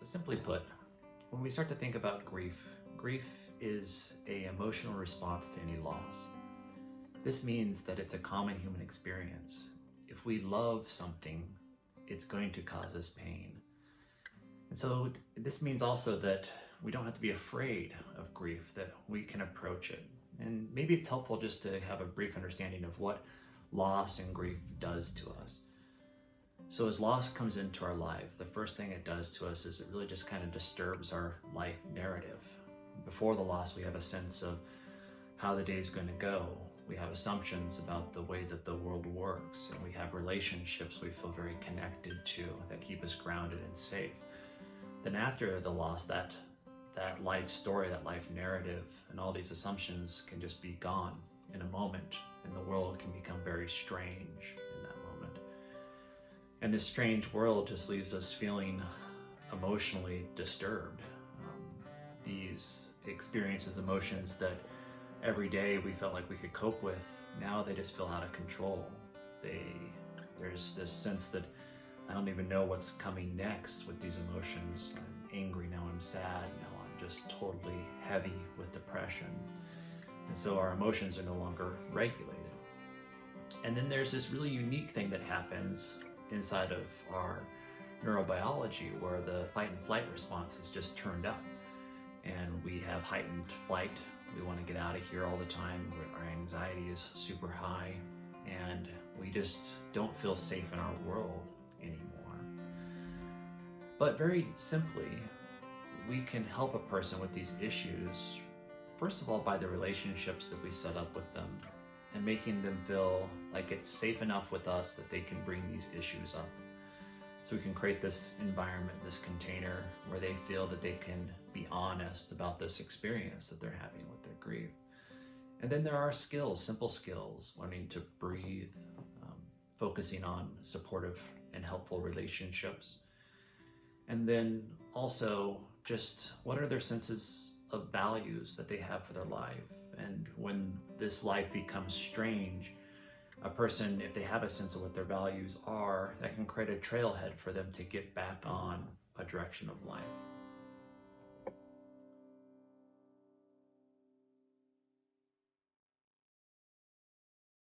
So simply put, when we start to think about grief, grief is an emotional response to any loss. This means that it's a common human experience. If we love something, it's going to cause us pain. And so this means also that we don't have to be afraid of grief, that we can approach it. And maybe it's helpful just to have a brief understanding of what loss and grief does to us. So as loss comes into our life, the first thing it does to us is it really just kind of disturbs our life narrative. Before the loss, we have a sense of how the day is going to go. We have assumptions about the way that the world works, and we have relationships we feel very connected to that keep us grounded and safe. Then after the loss, that life story, that life narrative, and all these assumptions can just be gone in a moment, and the world can become very strange in that moment. And this strange world just leaves us feeling emotionally disturbed. These experiences, emotions that every day we felt like we could cope with, now they just feel out of control. There's this sense that I don't even know what's coming next with these emotions. I'm angry, now I'm sad, now I'm just totally heavy with depression. And so our emotions are no longer regulated. And then there's this really unique thing that happens inside of our neurobiology where the fight and flight response is just turned up. And we have heightened flight. We want to get out of here all the time. Our anxiety is super high, and we just don't feel safe in our world anymore. But very simply, we can help a person with these issues, first of all, by the relationships that we set up with them and making them feel like it's safe enough with us that they can bring these issues up. So we can create this environment, this container where they feel that they can be honest about this experience that they're having with their grief. And then there are skills, simple skills, learning to breathe, focusing on supportive and helpful relationships. And then also just what are their senses of values that they have for their life. And when this life becomes strange, a person, if they have a sense of what their values are, that can create a trailhead for them to get back on a direction of life.